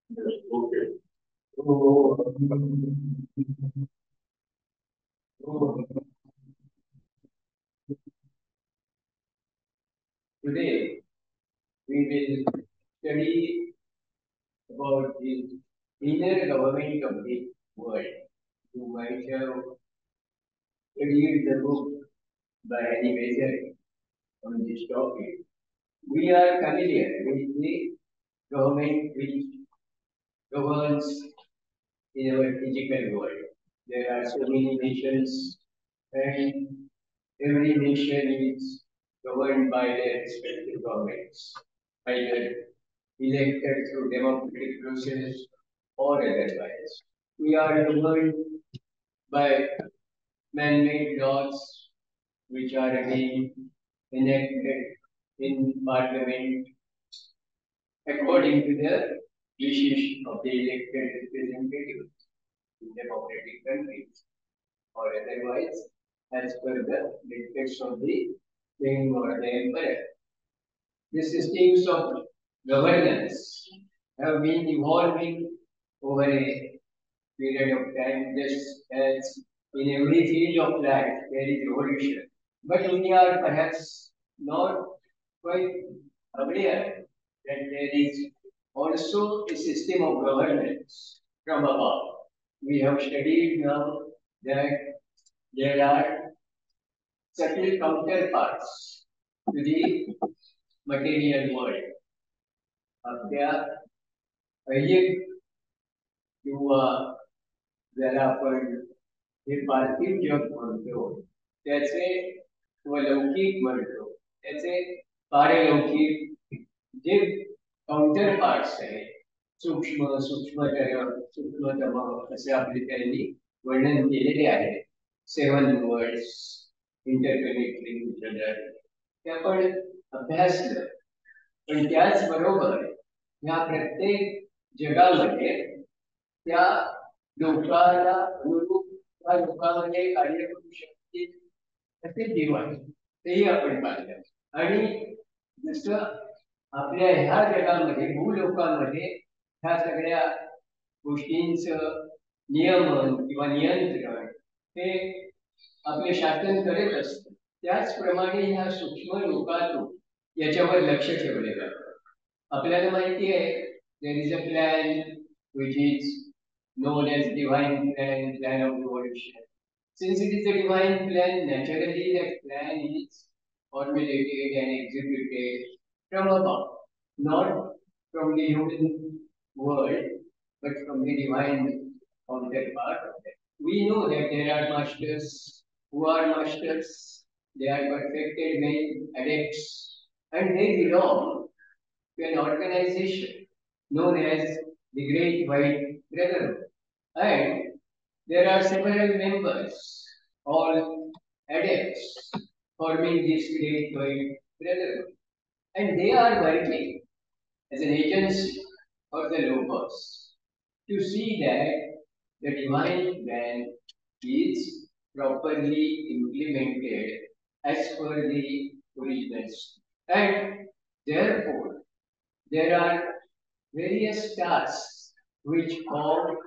Okay. So, today we will study about the inner government of the world. You might have studied the book by Annie Besant on this topic. We are familiar with the government which governs in our physical world. There are so many nations, and every nation is governed by their respective governments, either elected through democratic process or otherwise. We are governed by man-made laws which are again enacted in parliament according to the wishes of the elected representatives in democratic countries, or otherwise as per the dictates of the king or the emperor. The systems of governance have been evolving over a period of time, just as in every field of life there is evolution. But we are perhaps not quite aware that there is also a system of governance from above. We have studied now that there are subtle counterparts to the material world. आपल्या पहिले किंवा ज्याला आपण हे पार्थिव जग म्हणतो त्याचे किंवा लौकिक म्हणतो त्याचे पारलौकिक जे काउंटर पार्ट्स आहेत सूक्ष्म सूक्ष्मतर सूक्ष्मतम असे आपले त्यांनी वर्णन केलेले आहे seven words interconnected with other ते आपण अभ्यासलं पण त्याचबरोबर ह्या प्रत्येक जगामध्ये त्या लोकाला अनुरूप त्या लोकांमध्ये कार्य करू शकतील असे जीव आहे तेही आपण पाहिलं आणि जसं आपल्या ह्या जगामध्ये भूलोकामध्ये ह्या सगळ्या गोष्टींचं नियमन किंवा नियंत्रण हे आपले शासन करत असतं त्याचप्रमाणे ह्या सूक्ष्म लोकातून याच्यावर लक्ष ठेवले जातं आपल्याला माहिती आहे there is a plan which is known as divine plan of evolution. Since it is a divine plan, naturally that plan is formulated and executed from above, not from the human world, but from the divine counterpart of that. We know that there are masters who are masters, they are perfected men, adepts, and they belong to an organization known as the Great White Brotherhood. And there are several members, all adepts, forming this Great White Brotherhood. And they are working as an agency for the Logos to see that the divine plan is properly implemented as per the originals. And therefore, there are various tasks which form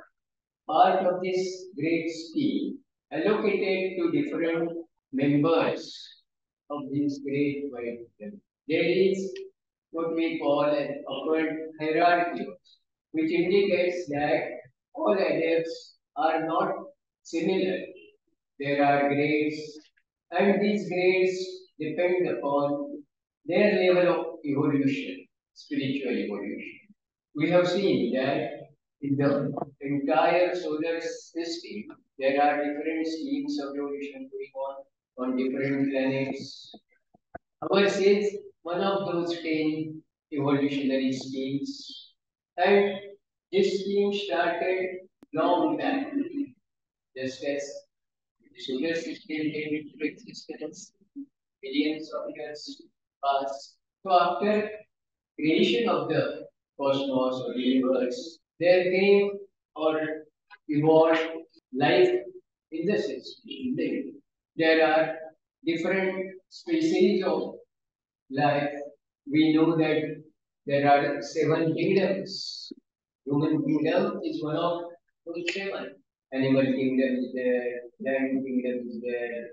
part of this great scheme allocated to different members of this great white family. There is what we call an upward hierarchy, which indicates that all adepts are not similar. There are grades, and these grades depend upon their level of evolution, spiritual evolution. We have seen that in the entire solar system, there are different schemes of evolution going on different planets. Ours is one of those 10 evolutionary schemes. And this scheme started long back, just as the solar system came into existence millions of years past. So after creation of the cosmos or universe, there came or evolved life in the system. There are different species of life. We know that there are 7 kingdoms Human kingdom is one of those seven. Animal kingdom is there, land kingdom is there,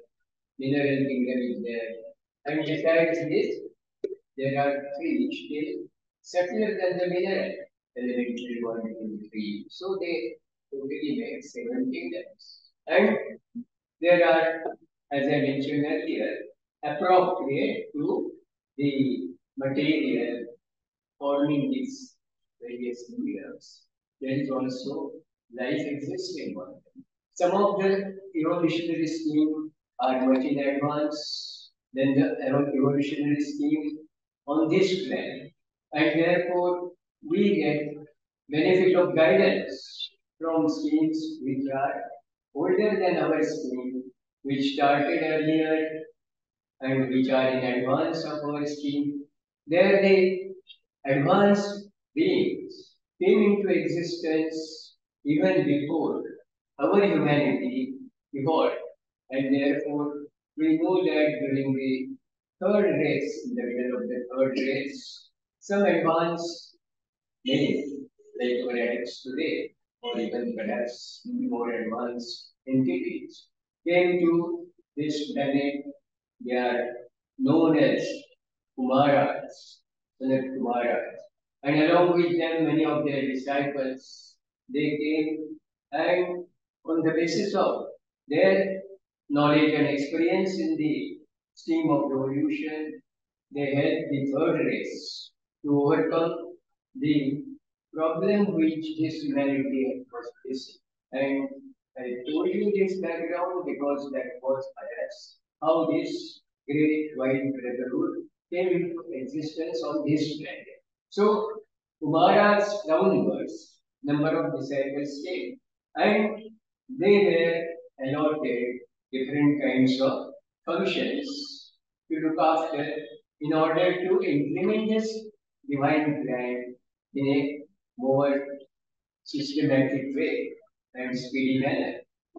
mineral kingdom is there. And besides this, there are three still subtler than the mineral, elementary one, two, three. So they totally make seven kingdoms. And there are, as I mentioned earlier, appropriate to the material forming these various kingdoms. There is also life existing one. Some of the evolutionary schemes are much in advance than the evolutionary scheme on this planet, and therefore we get benefit of guidance from schemes which are older than our scheme, which started earlier and which are in advance of our scheme. There the advanced beings came into existence even before our humanity evolved, and therefore we know that during the third race, in the middle of the third race, some advanced beings like our adepts today, or even perhaps more advanced entities, came to this planet. They are known as Kumaras, Sanat Kumaras. And along with them, many of their disciples, they came, and on the basis of their knowledge and experience in the stream of evolution, they helped the third race to overcome the problem which this humanity was facing. And I told you this background because that was perhaps how this great white brotherhood came into existence on this planet. So Kumara's downwards number of disciples came, and they were allotted different kinds of functions to look after in order to implement this divine plan in a more systematic way and speedy manner.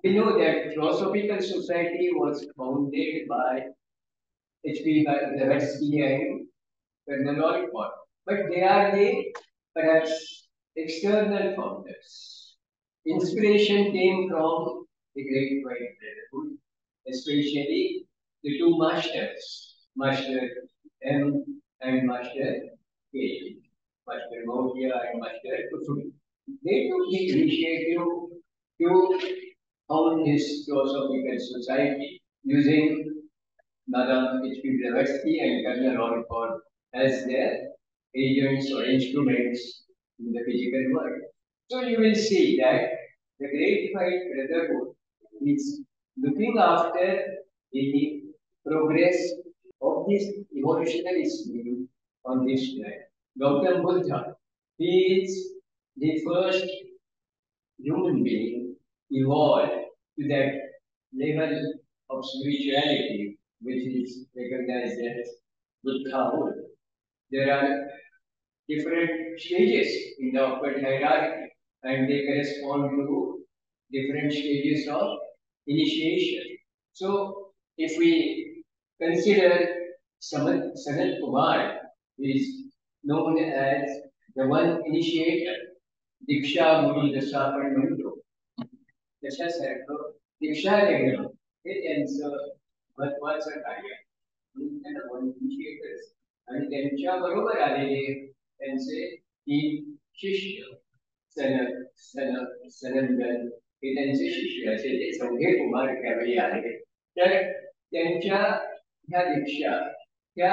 We know that Theosophical Society was founded by H.P. Blavatsky and Colonel Olcott, but they are the perhaps external founders. Inspiration came from the Great White Brotherhood, especially the two masters, Master M and Master K, Master Maurya and Master Kusumi. They took the initiative to found this Theosophical Society using Madame H.P. Blavatsky and Colonel Olcott as their agents or instruments in the physical world. So you will see that the Great White Brotherhood is looking after the progress of this evolutionary scheme on this planet. Gautam Buddha, he is the first human being evolved to that level of spirituality which is recognized as Buddhahood. There are different stages in the upward hierarchy, and they correspond to different stages of initiation. So, if we consider Sanat Kumar is known as the one initiator, Diksha Guru Dasa Mandu, त्याच्यासारखं दीक्षा घेणं हे त्यांचं महत्वाचं कार्य म्हणून त्यांना one initiators आणि त्यांच्या बरोबर आलेले त्यांचे तीन शिष्य सनंदन हे त्यांचे शिष्य असे ते चौघे कुमार त्यावेळी आले. तर त्यांच्या ह्या दीक्षा त्या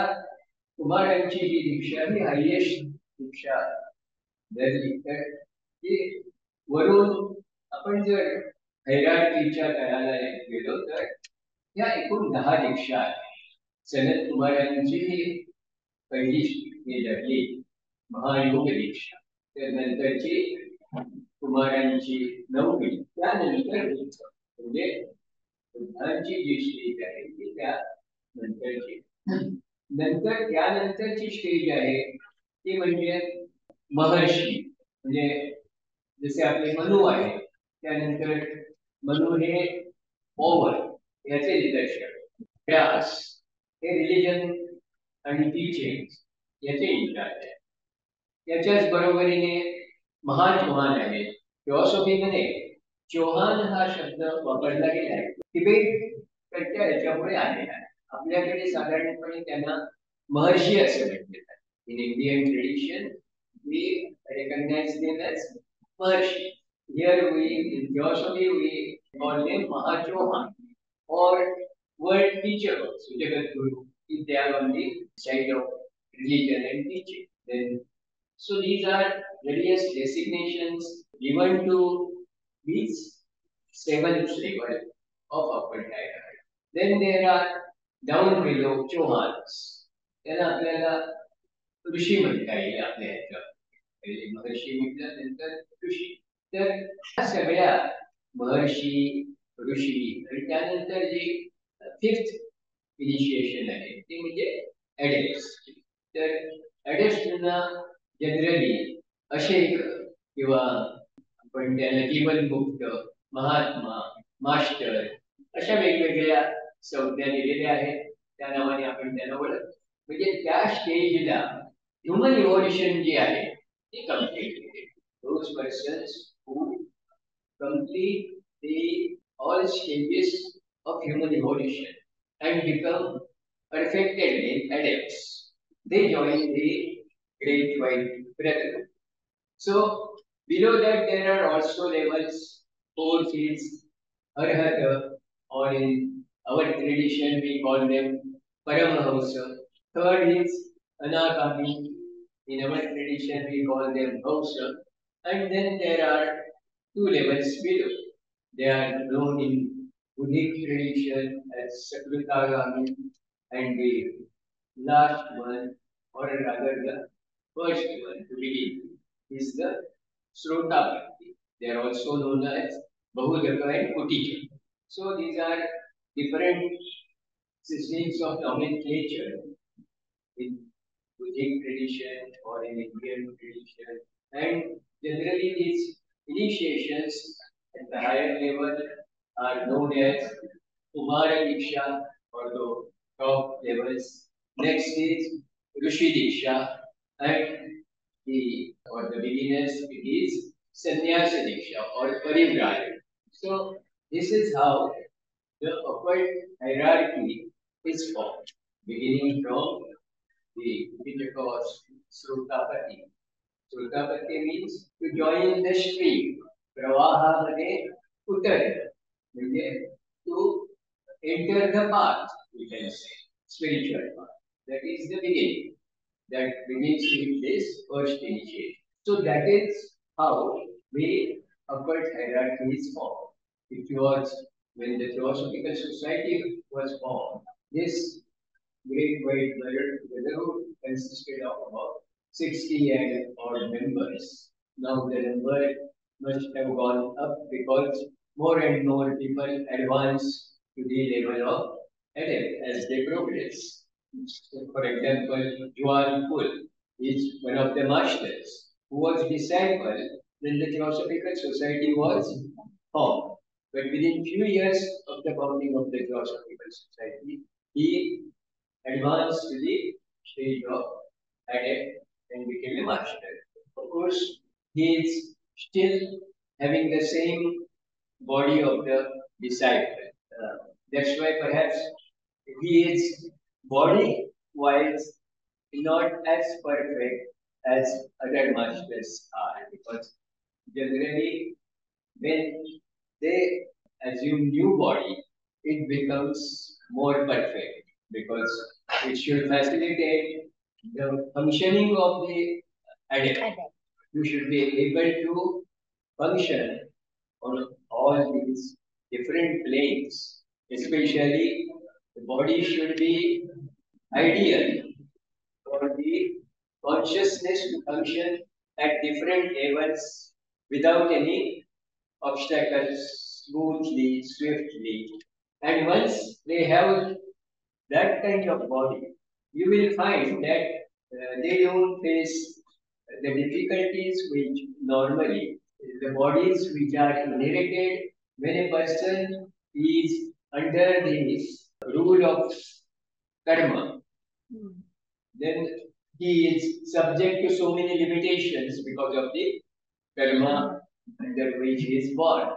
कुमारांची ही दीक्षा ही हायेस्ट दीक्षा धरली तर ती वरून आपण जर हैराणीच्या तळाला गेलो तर या एकूण 10 दीक्षा आहेत. सनत कुमारांची ही पहिली ही धरली महायोग दीक्षा, त्यानंतरची कुमारांची 9वी, त्यानंतर म्हणजे बुद्धांची जी स्टेज आहे ती त्यानंतरची. नंतर त्यानंतरची स्टेज आहे ती म्हणजे महर्षी, म्हणजे जसे आपले मनु आहे, त्यानंतर मनु हे ओव्हर याचे निदर्शक, व्यास हे रिलिजन आणि टीचिंग याचे इंचार्ज आहे. याच्याच बरोबरीने महाचोहान आहे. फिलॉसॉफीमध्ये चौहान हा शब्द वापरला गेला आहे. तिबेटच्या याच्यामुळे आलेला आहे. आपल्याकडे साधारणपणे त्यांना महर्षी असे म्हटले जाते. In Indian tradition we recognize them as Maharshi. Here in philosophy we call them Mahachohan or word teacher also, Jagat Guru, if they are on the side of religion and teaching. Then, so these are various designations given to these seventh level of upper hierarchy. Then there are down below Chohans. त्याला आपल्याला ऋषी म्हणता येईल आपल्या ह्याच्यात. पहिले महर्षी म्हटल्यानंतर ऋषी. तर सगळ्या महर्षी, ऋषी आणि त्यानंतर जे फिफ्थ इनिशिएशन आहे ते म्हणजे ॲडल्ट्स. तर ॲडल्ट्सना जनरली अशेक किंवा आपण त्याला जीवनमुक्त, महात्मा, मास्टर अशा वेगवेगळ्या संज्ञा दिलेल्या आहेत. त्या नावाने आपण त्यांना ओळखतो. म्हणजे त्या स्टेजला ह्युमन इव्होल्युशन जी आहे ती कम्प्लीट केली. Those persons who complete all stages of human evolution and become perfected in adults, they join the Great White Brotherhood. So below that there are also levels. Fourth is Arhata, or in our tradition we call them Paramahamsa. Third is Anagami. In our tradition we call them Hamsa. And then there are two levels below. They are known in Buddhic tradition as Sakrutagami, and the last one, or rather the first one to begin, is the Srotapatti. They are also known as Bahudaka and Kutika. So these are different systems of nomenclature in Buddhic tradition or in Indian tradition. And generally these initiations at the higher level are known as Kumara Diksha, or the top levels. Next is Rishi Diksha, and the beginners it is Sannyasa Diksha or Parivraj. So this is how the upward hierarchy is formed, beginning from the Pitaka or Srutapati. Srutapati means to join the stream. Pravaha mane utar. To enter the path, we can say, spiritual path. That is the beginning. That begins with this first initiation. So that is how the upward hierarchy is formed. It was when the Theosophical Society was formed. This Great White Brotherhood consisted of about 60 and odd members. Now the number must have gone up because more and more people advance to the level of adept as they progress. So for example, Juan Pul is one of the masters who was disciple when the Theosophical Society was formed. But within few years of the founding of the Theosophical Society, he advanced to the stage of adept and became a master. Of course, he is still having the same body of the disciple. That's why perhaps his body wise not as perfect as other masters are, because generally when they assume new body, it becomes more perfect because it should facilitate the functioning of the adept. You should be able to function on all these different planes, especially the body should be ideal for the consciousness to function at different levels without any obstacles, smoothly, swiftly. And once they have that kind of body, you will find that they don't face the difficulties which normally the bodies which are inherited when a person is under the rule of karma, then he is subject to so many limitations because of the karma under which he is born.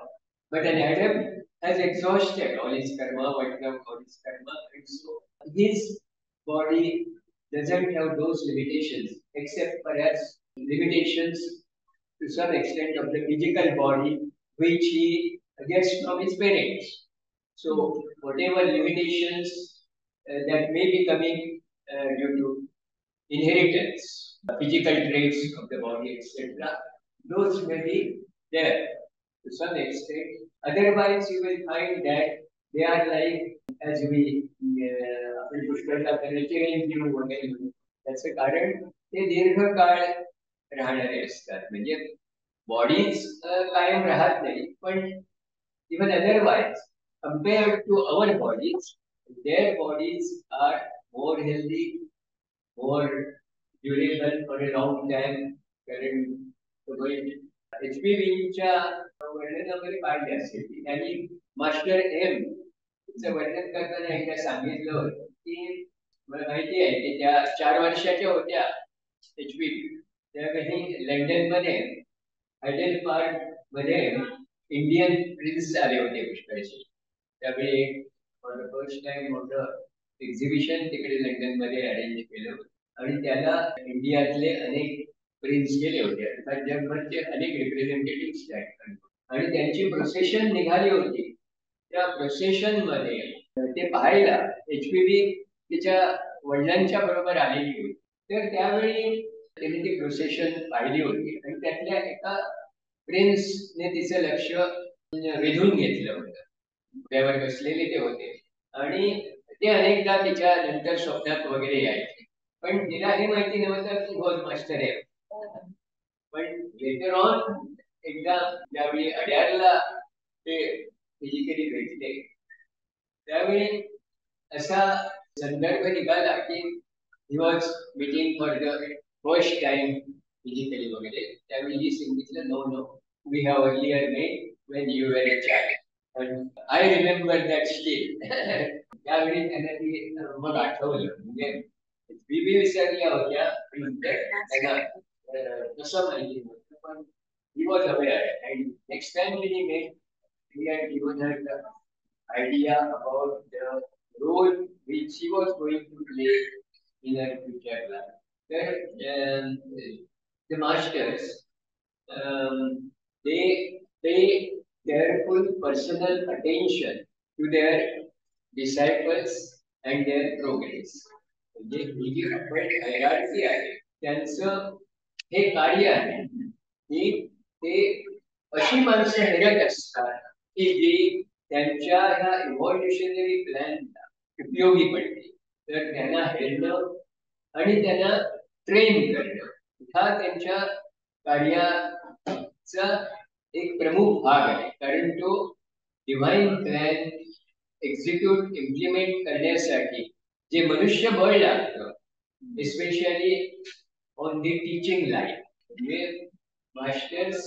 But an Adam has exhausted all his karma, wiped out all his karma, and so his body doesn't have those limitations, except perhaps limitations to some extent of the physical body, which he gets from his parents. So, whatever limitations that may be coming due to inheritance, physical traits of the body, etc., those may be there to some extent. Otherwise, you will find that they are like, as we आपण पुष्कळदा चिरंजीव वगैरे त्याचं कारण ते दीर्घकाळ राहणारे असतात. म्हणजे bodies कायम राहत नाही, पण even otherwise compared to our bodies, their bodies are more healthy, more durable for a long time. कारण HPVच्या वर्णनामध्ये पाहिजे असेल की त्यांनी मास्टर एम चं वर्णन करताना एकदा सांगितलं होतं की मला माहिती आहे की त्या 4 वर्षाच्या होत्या HPV, त्यावेळी लंडन मध्ये हायडेल पार्क मध्ये इंडियन प्रिन्स आले होते पुष्कळचे. त्यावेळी फॉर द फर्स्ट टाइम मोठं एक्झिबिशन तिकडे लंडन मध्ये अरेंज केलं होतं आणि त्याला इंडियातले अनेक प्रिन्स गेले होते. जगभरचे अनेक रिप्रेझेंटेटिव्ह आणि त्यांची प्रोसेशन निघाली होती. त्या प्रोसेशन मध्ये ते पाहायला HPV तिच्या वडिलांच्या बरोबर आलेली होती. तर त्यावेळी त्यांनी ती प्रोसेशन पाहिली होती आणि त्यातल्या एका प्रिन्सने तिचं लक्ष वेधून घेतलं होतं. त्यावर बसलेले ते होते आणि ते अनेकदा तिच्या नंतर स्वप्नात वगैरे यायचे, पण तिला हे माहिती नव्हतं की होल मास्टर आहे. पण लेटर ऑन एकदा ज्यावेळी अड्यारला ते फिजिकली भेटले त्यावेळी असा संदर्भ निघाला की he was meeting for the first time physically वगैरे. त्यावेळी ही सांगितलं no no we have earlier met when you were a child. I remember that still. त्यावेळी त्यांना ती मग आठवलं. म्हणजे बीबी विसरल्या होत्या त्यांना कसं माहिती नव्हतं, पण he was aware. And next time when he met, he had given her the idea about the role which she was going to play in her future life. The masters, they pay careful personal attention to their disciples and their progress. म्हणजे ही जी आपण hierarchy आहे त्यांचं हे कार्य आहे की ते अशी माणसं हेरत असतात की जी त्यांच्या ह्या इव्हॉल्युशनरी प्लॅनला उपयोगी पडते. तर त्यांना हेरणं आणि त्यांना ट्रेन करणं हा त्यांच्या कार्याचा एक प्रमुख भाग आहे. कारण तो डिव्हाइन प्लॅन एक्झिक्यूट इम्प्लिमेंट करण्यासाठी जे मनुष्यबळ लागतं, especially on the teaching line. म्हणजे masters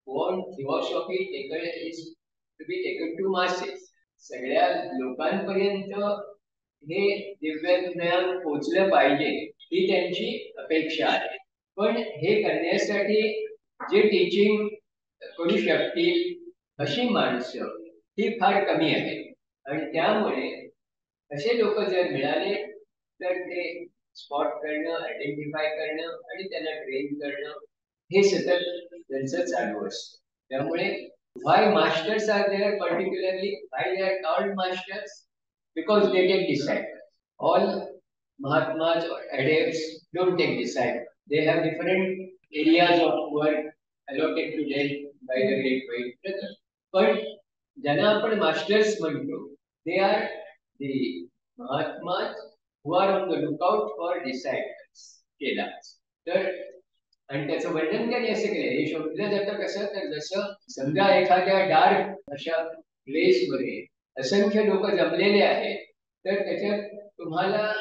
want philosophy taken is to be taken to masses. सगळ्या लोकांपर्यंत हे दिव्य ज्ञान पोचलं पाहिजे ही त्यांची अपेक्षा आहे. पण हे करण्यासाठी जे टीचिंग करू शकतील अशी माणसं ही फार कमी आहेत. आणि त्यामुळे असे लोक जर मिळाले तर ते स्पॉट करणं, आयडेंटिफाय करणं आणि त्यांना ट्रेन करणं हे सतत त्यांचं चालू असतं. त्यामुळे why masters are there particularly, why they are called masters? Because they take disciples. All Mahatmas or adepts don't take disciples. They have different areas of work allotted to them by the great white brother. But ज्यांना आपण masters म्हणतो, they are the Mahatmas who are on the lookout for disciples. केलाच तर आणि त्याचं वर्णन त्यांनी असं केलं. हे शोधलं जातं कसं, तर जसं समजा एखाद्या डार्क अशा प्लेस मध्ये असंख्य लोक जमलेले आहेत, तर त्याच्यात तुम्हाला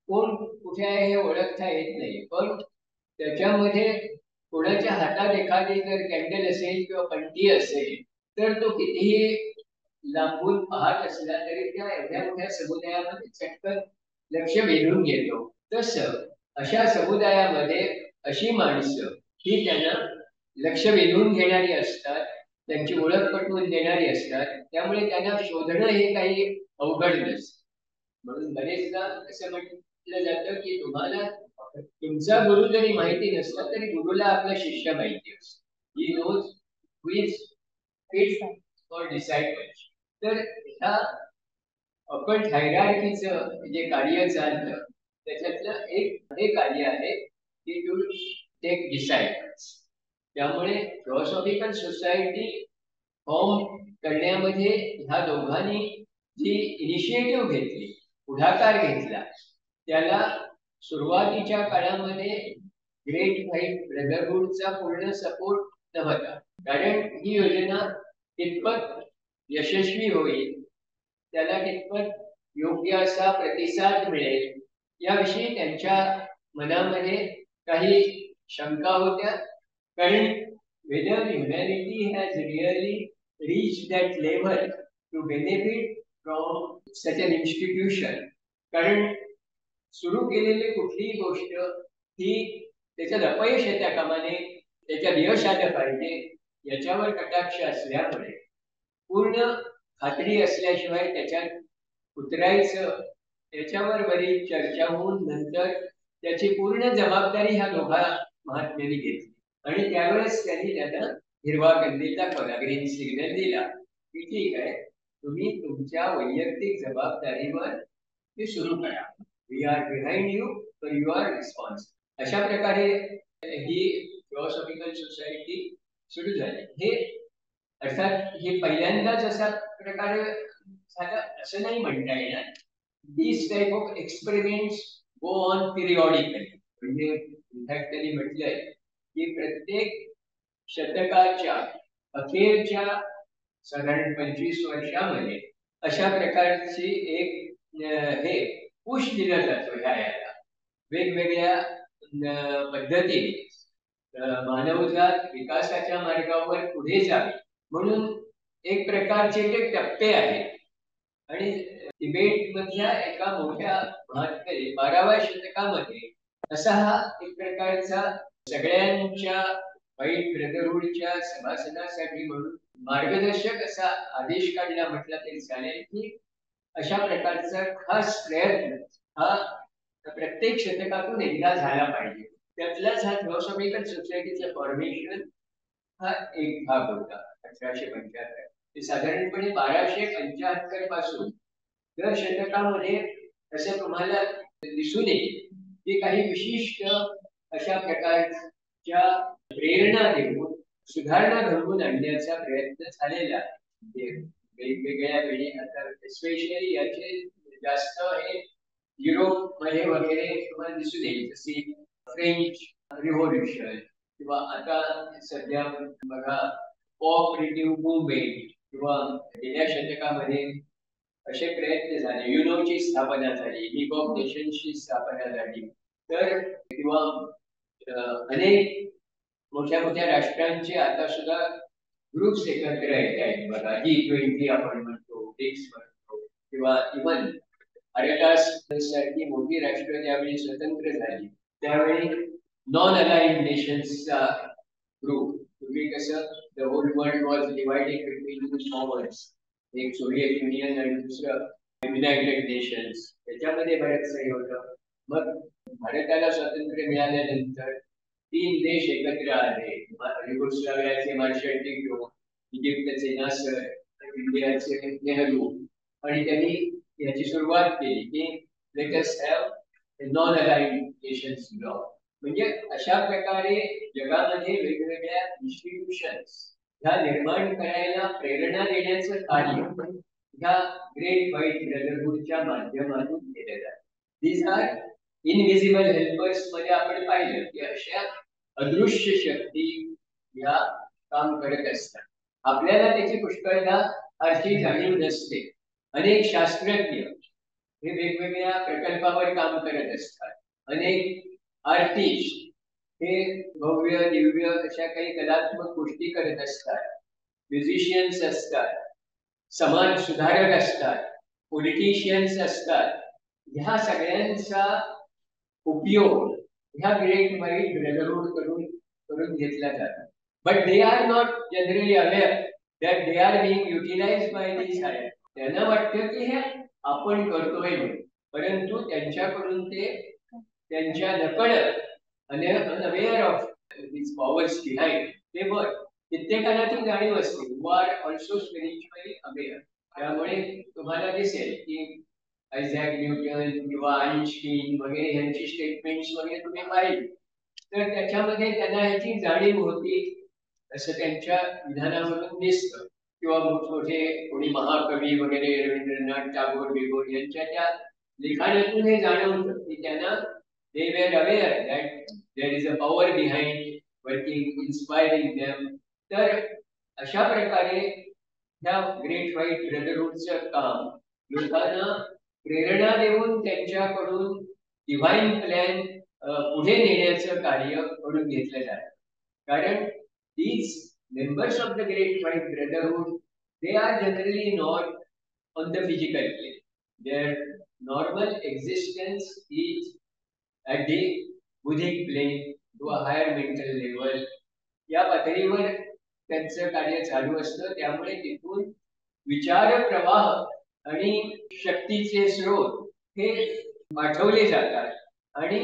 कोण कुठे आहे हे ओळखता येत नाही. पण त्याच्यामध्ये कोणाच्या हातात एखादी जर कॅन्डल असेल किंवा पंटी असेल तर तो कितीही लांबून पाहत असला तरी त्या एवढ्या मोठ्या समुदायामध्ये चटकन लक्ष वेधून घेतो. तसं अशा समुदायामध्ये अशी माणसं ही त्यांना लक्ष वेधून घेणारी असतात, त्यांची ओळख पटवून देणारी असतात, त्यामुळे त्यांना शोधणं हे काही अवघड नसतं. म्हणून बरेचदा असं म्हटलं जातं की तुम्हाला तुमचा गुरु जरी माहिती नसला तरी गुरुला आपला शिष्य माहिती असतो. He knows who is fit for disciples. तर ह्या आपण हायरार्कीचं जे कार्य चालतं त्याच्यातलं एक हे कार्य आहे की टू टेक डिसायपल्स. त्यामुळे फिलॉसॉफिकल सोसायटी फॉर्म करण्यामध्ये ह्या दोघांनी जी इनिशिएटिव्ह घेतली, पुढाकार घेतला, त्याला सुरुवातीच्या काळामध्ये ग्रेट व्हाईट ब्रदरहूडचा पूर्ण सपोर्ट नव्हता. कारण ही योजना कितपत यशस्वी होईल, त्याला कितपत योग्य असा प्रतिसाद मिळेल, याविषयी त्यांच्या मनामध्ये काही शंका होत्या. कारण whether humanity has really reached that level to benefit from such an institution. कारण सुरू केलेली कुठलीही गोष्ट ही त्याच्यात अपयश येत्या कामा नये, त्याच्यात यश आलं पाहिजे याच्यावर कटाक्ष असल्यामुळे पूर्ण खात्री असल्याशिवाय त्याच्यात उतरायचं याच्यावर बरीच चर्चा होऊन नंतर त्याची पूर्ण जबाबदारी ह्या दोघा महात्म्यांनी घेतली आणि त्यावेळेस त्यांनी त्यांना हिरवा कंदील दाखवला, ग्रीन सिग्नल दिला की ठीक आहे, तुम्ही तुमच्या वैयक्तिक जबाबदारीवर ते सुरू करा. वी आर बिहाइंड यू, तर यू आर रिस्पॉन्सिबल. अशा प्रकारे ही फिलॉसॉफिकल सोसायटी सुरू झाली. हे अर्थात हे पहिल्यांदाच असा प्रकारे झालं असं नाही म्हणता येणार. these type of experiments go on periodically. म्हणजे इनफॅक्ट त्यांनी म्हटलंय की प्रत्येक शतकाच्या अखेरच्या साधारण 25 वर्षामध्ये अशा प्रकारची एक हे पुश दिला जातो ह्या याला वेगवेगळ्या पद्धतीने मानवजात विकासाच्या मार्गावर पुढे जावी म्हणून एक प्रकारचे ते टप्पे आहेत. आणि तिबेट मधल्या एका मोठ्या महात्म्याने 12व्या शतकामध्ये असा हा एक प्रकारचा सगळ्यांच्या व्हाईट ब्रदरहूडच्या सभासदासाठी म्हणून मार्गदर्शक असा आदेश काढला म्हटला तरी चालेल की अशा प्रकारचा खास प्रयत्न हा प्रत्येक शतकातून एकदा झाला पाहिजे. त्यातलाच हा फिलॉसॉफिकल सोसायटीचं फॉर्मेशन हा एक भाग होता 1875. ते साधारणपणे 1275 पासून दर शतकामध्ये असं तुम्हाला दिसून येईल की काही विशिष्ट अशा प्रकारच्या प्रेरणा देऊन सुधारणा घडवून आणण्याचा प्रयत्न झालेला आहे. वेगवेगळ्या वेळी आता स्पेशली याचे जास्त हे युरोपमध्ये वगैरे तुम्हाला दिसून येईल, जशी फ्रेंच रिव्होल्युशन किंवा आता सध्या बघा कोऑपरेटिव्ह मुवमेंट किंवा गेल्या शतकामध्ये असे प्रयत्न झाले, युनोची स्थापना झाली, लीग ऑफ नेशन्सची स्थापना झाली. तर किंवा अनेक मोठ्या मोठ्या राष्ट्रांचे आता सुद्धा ग्रुप्स एकत्र येत आहेत. बघा G20 आपण म्हणतो, ब्रिक्स म्हणतो, किंवा इव्हन भारतास सारखी मोठी राष्ट्र ज्यावेळी स्वतंत्र झाली त्यावेळी नॉन अलाइन्ड नेशन्सचा ग्रुप, पूर्वी कसं the whole world was divided between two powers, एक सोव्हिएत युनियन आणि दुसरं युनायटेड नेशन्स, त्याच्यामध्ये बरेचसे होतं. मग भारताला स्वातंत्र्य मिळाल्यानंतर 3 देश एकत्र आले, युगोस्लाव्हियाचे मार्शल टिटो, इजिप्तचे नासर, इंडियाचे नेहरू, आणि त्यांनी याची सुरुवात केली की let us have non aligned nations block. म्हणजे अशा प्रकारे जगामध्ये वेगवेगळ्या इन्स्टिट्यूशन्स ह्या निर्माण करायला प्रेरणा देण्याचं कार्य ह्या ग्रेट व्हाईट ब्रदरहूडच्या माध्यमातून केले जाते. दीज आर इनविजिबल हेल्पर्स मध्ये आपण पाहिलं की अशा अदृश्य शक्ती या काम करत असतात. आपल्याला त्याची पुष्कळदा फारशी जाणीव नसते. अनेक शास्त्रज्ञ हे वेगवेगळ्या प्रकल्पावर काम करत असतात. अनेक आर्टिस्ट हे भव्य दिव्य अशा काही कलात्मक गोष्टी करत असतात. म्युझिशियन्स असतात, समाज सुधारक असतात, पॉलिटिशियन्स असतात. ह्या सगळ्यांचा उपयोग ह्या ग्रेट व्हाईट ब्रदरहूड करून घेतला जातो. but they are not generally aware that they are being utilized by these higher. त्यांना वाटतं की हे आपण करतोय म्हणून, परंतु त्यांच्याकडून ते त्यांच्या नकळत unaware of these powers behind ते वर कित्येकांना ती जाणीव असते who are also spiritually aware. त्यामुळे तुम्हाला दिसेल की आयझॅक न्यूटन किंवा आइन्स्टीन वगैरे यांची स्टेटमेंट्स वगैरे तुम्ही पाहिली तर त्याच्यामध्ये त्यांना याची जाणीव होती असं त्यांच्या विधानावरून दिसतं किंवा मोठमोठे कोणी महाकवी वगैरे रवींद्रनाथ टागोर बिगोर यांच्या त्या लिखाणातून हे जाणवतं की त्यांना they were aware that there is a power behind working, inspiring them. तर अशा प्रकारे ह्या ग्रेट व्हाईट ब्रदरहूडचं काम लोकांना प्रेरणा देऊन त्यांच्याकडून डिव्हाइन प्लॅन पुढे नेण्याचं कार्य करून घेतलं जातं. कारण these members of the Great White Brotherhood, they are generally not on the physical plane. Their normal existence is at the buddhic plane to a higher mental level. या पातळीवर त्यांचं कार्य चालू असतं त्यामुळे तिथून विचार प्रवाह आणि शक्तीचे स्रोत हे पाठवले जातात आणि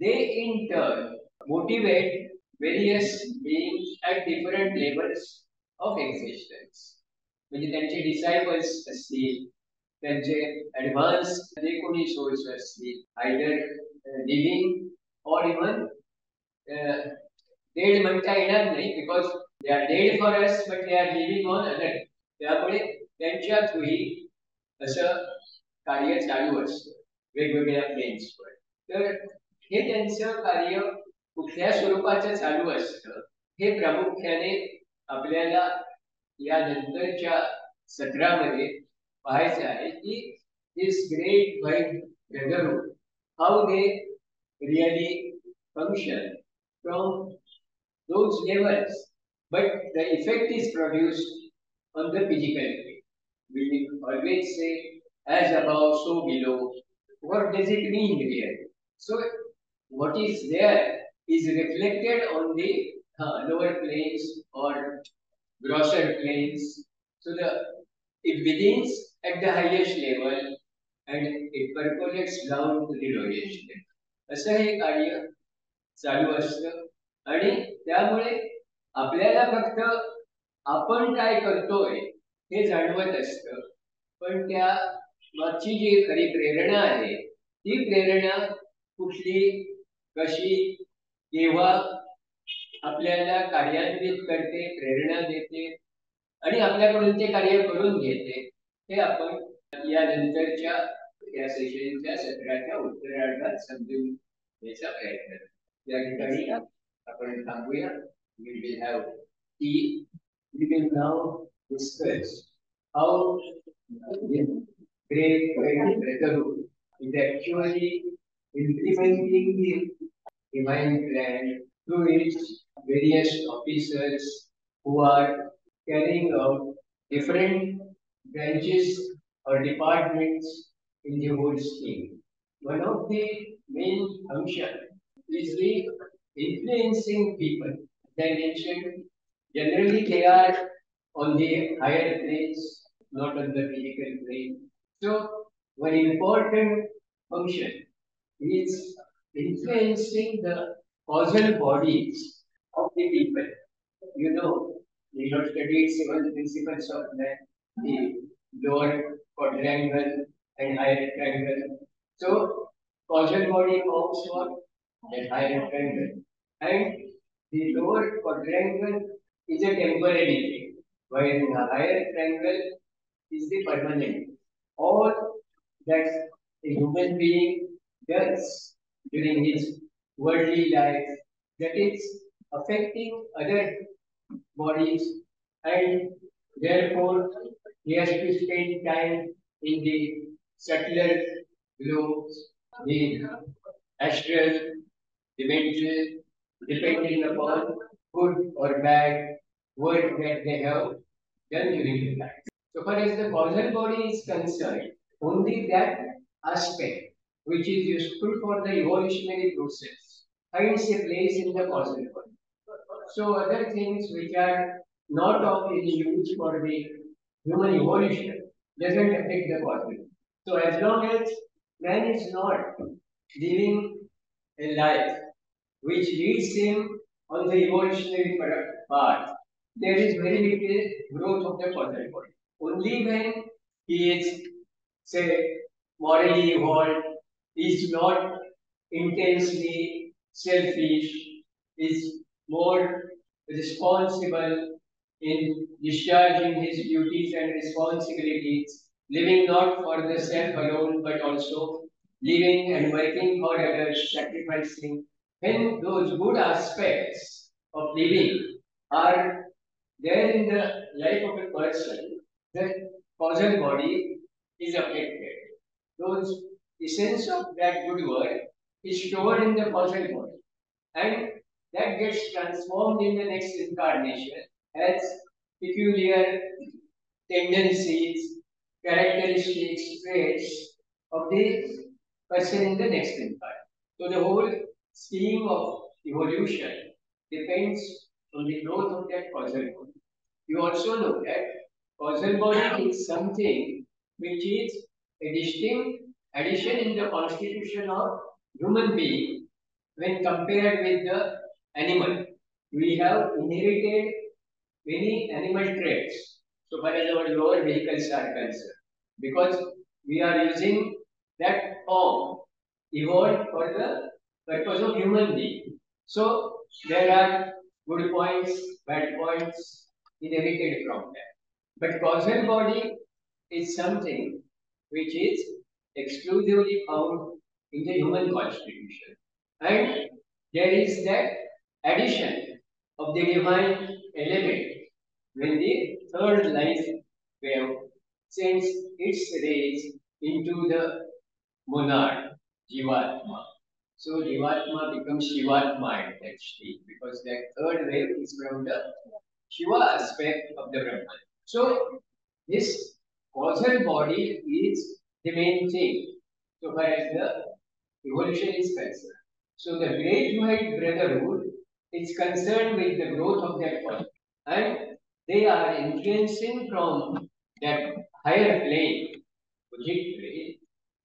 they in turn motivate various beings at different levels of existence. म्हणजे त्यांचे डिसायपल्स असतील त्यांचे ऍडव्हान्स जे कोणी सोर्स असतील either living or even dead म्हणता येणार नाही because they are dead for us but they are living on other. त्यामुळे त्यांच्या थ्रूही असं कार्य चालू असतं वेगवेगळ्या प्लेन्सवर. तर हे त्यांचं कार्य कुठल्या स्वरूपाचं चालू असतं हे प्रामुख्याने आपल्याला या नंतरच्या सत्रामध्ये पाहायचं आहे की this great white brotherhood how they really function from those levels, but the effect is produced on the physical plane. We always say, as above, so below. What does it mean really? So, what is there is reflected on the lower planes or grosser planes. So, it begins at the highest level and it percolates down to the lowest level. असं हे कार्य चालू असतं आणि त्यामुळे आपल्याला फक्त आपण काय करतोय हे जाणवत असतं पण त्या मागची जी खरी प्रेरणा आहे ती प्रेरणा कुठली कशी केव्हा आपल्याला कार्यान्वित करते प्रेरणा देते आणि आपल्याकडून ते कार्य करून घेते हे आपण या नंतरच्या या सेशनच्या सत्राच्या उत्तरार्धात समजून घ्यायचा प्रयत्न करू. या ठिकाणी आपण थांबूया. We will have tea. We will now discuss how the great white brotherhood is actually implementing the divine plan through its various officers who are carrying out different branches or departments in the whole scheme. One of the main functions is the influencing people. As I mentioned, generally they are on the higher planes, not on the physical plane. So, one important function is influencing the causal bodies of the people. You know, we have studied seven principles of man, the lower quadrangle and higher triangle. So, causal body forms what? That higher triangle. And the lower quadrangle is a temporary thing, while the higher triangle is the permanent. All that a human being does during his worldly life, that is affecting other bodies, and therefore he has to spend time in the subtler globes, the astral, the mental, depending upon good or bad work that they have done during the life. So far as the causal body is concerned, only that aspect which is useful for the evolutionary process finds a place in the causal body. so other things which are not of any use for the human evolution doesn't affect the cosmic. So as long as man is not living a life which leads him on the evolutionary path, there is very little growth of the causal body. Only when he is, say, morally evolved, is not intensely selfish, is more responsible in discharging his duties and responsibilities, living not for the self alone, but also living and working for others, sacrificing. When those good aspects of living are there in the life of a person, the causal body is affected. Those essence of that good work is stored in the causal body, and that gets transformed in the next incarnation as peculiar tendencies, characteristics, traits of the person in the next incarnation. So the whole scheme of evolution depends on the growth of that causal body. You also know that causal body is something which is a distinct addition in the constitution of human being when compared with the animal. We have inherited many animal traits so far as our lower vehicles are concerned because we are using that form evolved for the purpose of human being. So there are good points, bad points inherited from that. But causal body is something which is exclusively found in the human constitution. And there is that addition of the divine element when the third life wave sends its rays into the monad, Jivatma. So Jivatma becomes Shivatma at that stage because that third wave is from the Shiva aspect of the Brahman. So this causal body is the main thing so far as the evolution is concerned. So the Great White Brotherhood is concerned with the growth of their body, and they are influencing from that higher plane, Bhujic plane,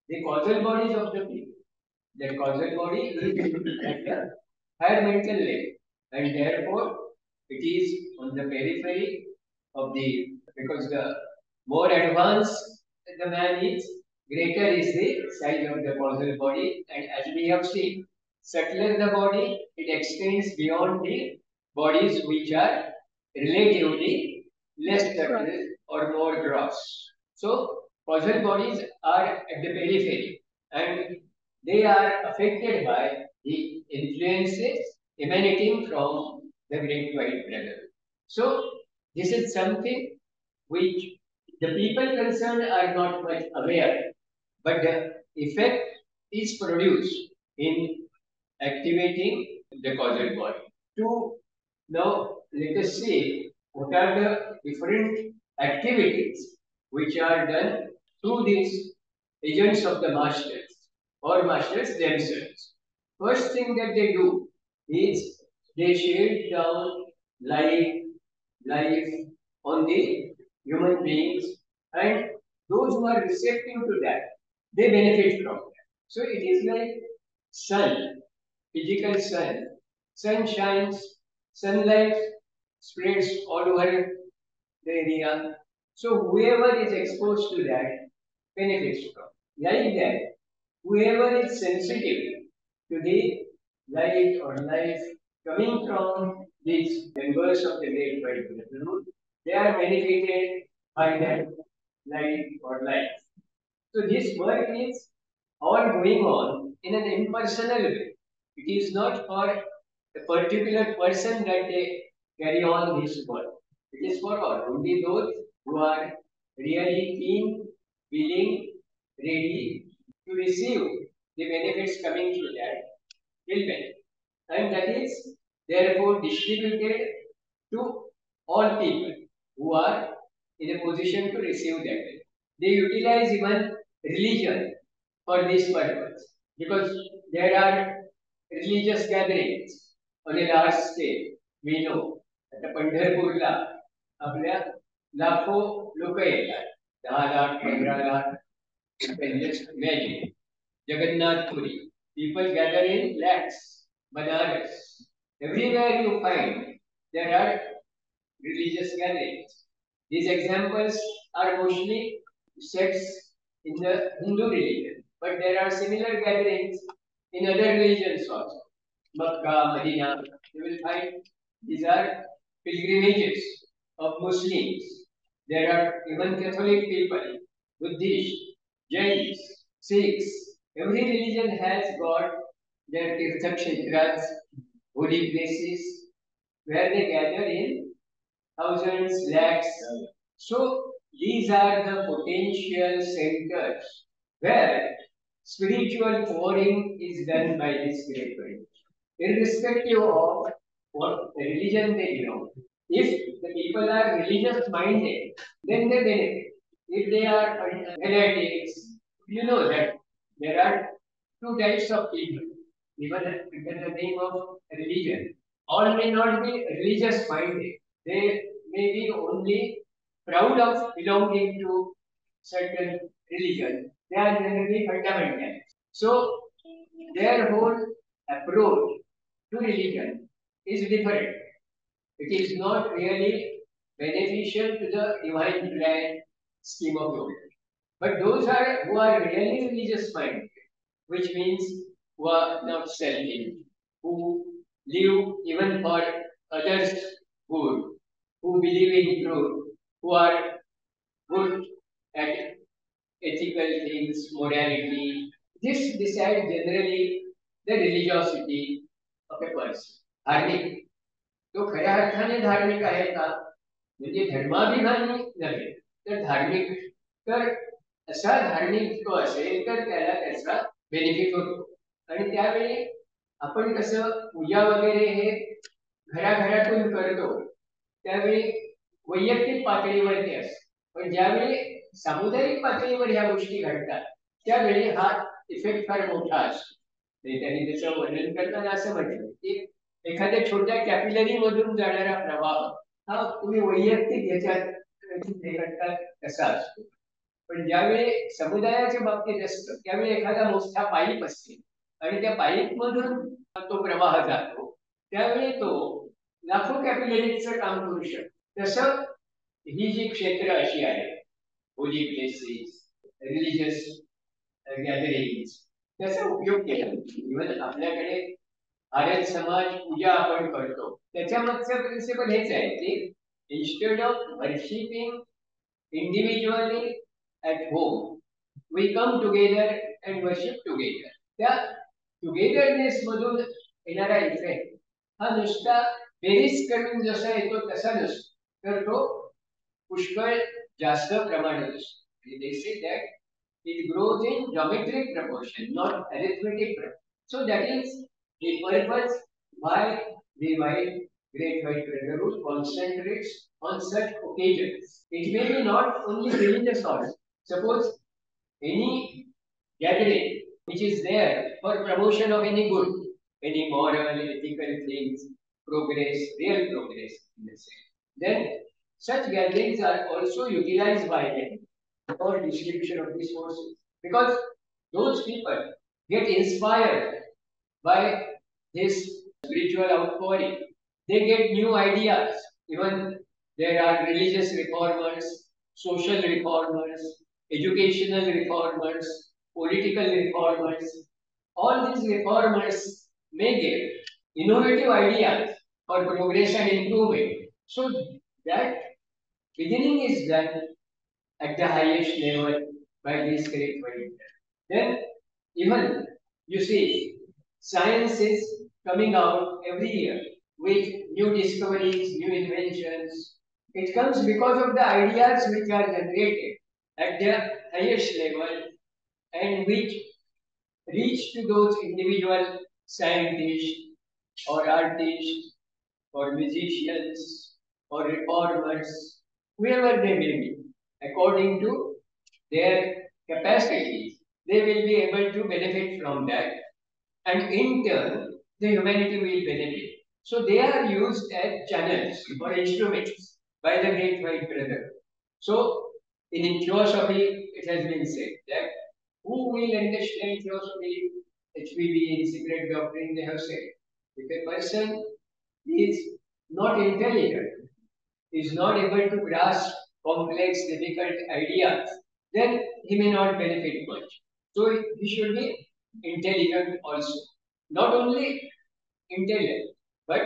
the causal bodies of the people. The causal body is at the higher mental level, and therefore it is on the periphery of the because the more advanced the man is, greater is the size of the causal body, and as we have seen, subtler the body, it extends beyond the bodies which are relatively less subtle or more gross. So, causal bodies are at the periphery and they are affected by the influences emanating from the Great White Brotherhood. So, this is something which the people concerned are not much aware, but the effect is produced in activating the causal body. To now let us see what are the different activities which are done through these agents of the masters or masters themselves. First thing that they do is they shade down light, life on the human beings, and those who are receptive to that, they benefit from that. So it is like sun, physical sun. Sun shines, sunlight spreads all over the area. So whoever is exposed to that benefits from. Like that, whoever is sensitive to the light or life coming from these members of the Great White Brotherhood, they are benefited by that light or life. So this work is all going on in an impersonal way. It is not for a particular person that they carry on this work. It is for all, only those who are really keen, willing, ready to receive the benefits coming through that will benefit. And that is therefore distributed to all people who are in a position to receive that. They utilize even religion for this purpose because there are religious gatherings on a large scale we know. आता पंढरपूरला आपल्या लाखो लोक येतात, 10 lakh 15 lakh. You can just imagine. Jagannath Puri, people gather in lakhs. Banaras, everywhere you find there are religious gatherings. These examples are mostly sects in the Hindu religion, but there are similar gatherings in other religions also. Makkah, Medina, you will find these are pilgrimages of Muslims. There are even Catholic people, Buddhists, Jains, Sikhs. Every religion has got their Tirtha Kshetras, holy places, where they gather in thousands, lakhs. So these are the potential centers where spiritual pouring is done by this great body, irrespective of what religion they belong. If the people are religious minded, then they benefit. If they are fanatics, you know that there are two types of people, even under the name of religion. All may not be religious minded. They may be only proud of belonging to certain religion. They are generally fundamentalists. So their whole approach to religion is different. It is not really beneficial to the divine plan scheme of the world. But those are who are really religious minded, which means who are not selfish, who live even for others' good, who believe in truth, who are good at ethical things, morality. This decides generally the religiosity of a person. धार्मिक, तो खऱ्या अर्थाने धार्मिक आहे का, म्हणजे धर्माभिमानी नव्हे तर धार्मिक. तर असा धार्मिक तो असेल तर त्याला त्याचा बेनिफिट होतो. आणि त्यावेळी आपण कसं पूजा वगैरे हे घराघरातून करतो त्यावेळी वैयक्तिक पातळीवरती असतं, पण ज्यावेळी सामुदायिक पातळीवर ह्या गोष्टी घडतात त्यावेळी हा इफेक्ट फार मोठा असतो. त्यांनी त्याचं वर्णन करताना असं म्हटलं की एखाद्या छोट्या कॅपिलरी मधून जाणारा प्रवाह हा तुम्ही वैयक्तिक ह्याच्यात हे करता कसा असतो, पण ज्यावेळी समुदायाच्या बाबतीत असतं त्यावेळी एखादा मोठा पाईप असते आणि त्या पाईप मधून तो प्रवाह जातो त्यावेळी तो लाखो कॅपिलरीचं काम करू शकतो. तसं ही जी क्षेत्र अशी आहे, होली प्लेसेस, रिलिजियस गॅदरिंग्स, त्याचा उपयोग केला. इव्हन आपल्याकडे आर्य समाज पूजा आपण करतो त्याच्यामागचं प्रिन्सिपल हेच आहे की instead of worshipping individually at home we come together and worship together. त्या टुगेदरनेस मधून येणारा इफेक्ट हा नुसता बेरीज करून जसा येतो तसा नसतो, तर तो पुष्कळ जास्त प्रमाणात असतो. They say that it grows in geometric proportion, not arithmetic proportion. So that is the purpose why the Great White Brotherhood concentrates on such occasions. It may be not only religious also. Suppose any gathering which is there for promotion of any good, any moral, ethical things, progress, real progress in the sense, then such gatherings are also utilized by them for distribution of resources, because those people get inspired by this spiritual outpouring. They get new ideas. Even there are religious reformers, social reformers, educational reformers, political reformers. All these reformers may get innovative ideas for progress and improvement. So that beginning is done at the highest level by this great mind. Then even you see science is coming out every year with new discoveries, new inventions. It comes because of the ideas which are generated at the highest level and which reach to those individual scientists or artists or musicians or reformers, whoever they may be, according to their capacities, they will be able to benefit from that. And in turn, the humanity will benefit. So they are used as channels or instruments by the Great White Brother. So in theosophy, it has been said that who will understand theosophy, HPB, in secret doctrine, they have said, if a person is not intelligent, is not able to grasp complex, difficult ideas, then he may not benefit much. So he should be intelligent also. Not only intelligent, but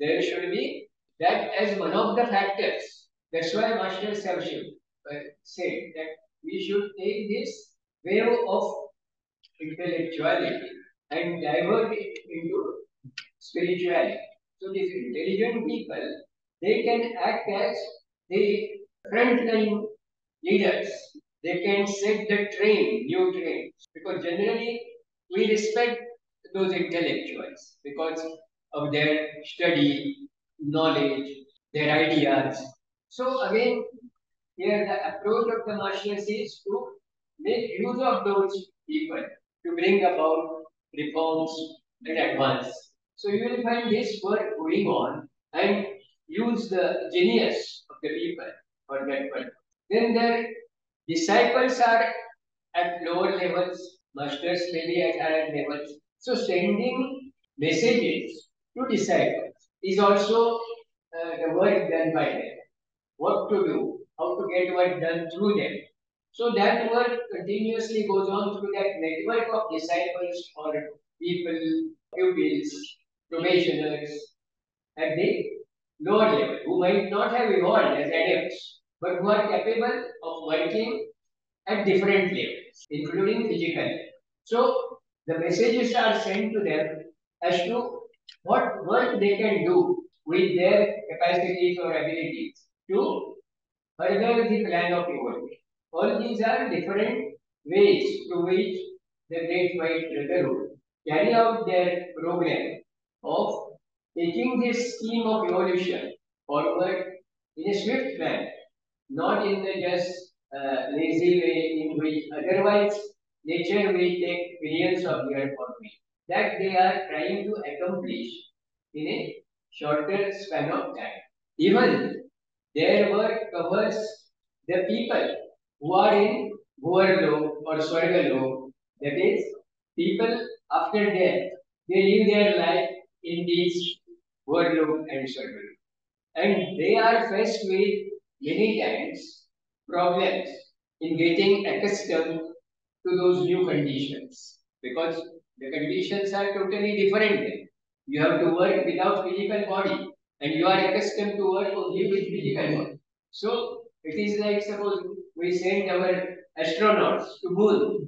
there should be that as one of the factors. That's why masters have said that we should take this wave of intellectuality and divert it into spirituality. So these intelligent people, they can act as the frontline leaders. They can set the train, new trains. Because generally we respect those intellectuals because of their study, knowledge, their ideas. So again, here the approach of the masters is to make use of those people to bring about reforms and advance. So you will find this work going on and use the genius of the people for that purpose. Then their disciples are at lower levels, masters may be at higher levels. So sending messages to disciples is also the work done by them. What to do, how to get work done through them. So that work continuously goes on through that network of disciples or people, pupils, probationers at the lower level who might not have evolved as adepts, but who are capable of working at different levels, including physical. So the messages are sent to them as to what work they can do with their capacities or abilities to further the plan of evolution. All these are different ways through which the Great White Brotherhood carry out their program of taking this scheme of evolution forward in a swift manner, not in the just lazy way in which otherwise nature will take billions of years for me. That they are trying to accomplish in a shorter span of time. Even their work covers the people who are in Bhuvarlok or Swargalok, that is, people after death. They live their life in these Bhuvarlok and Swargalok. And they are faced with many times problems in getting accustomed to those new conditions because the conditions are totally different. Then. You have to work without physical body and you are accustomed to work only with physical body. So it is like suppose we send our astronauts to moon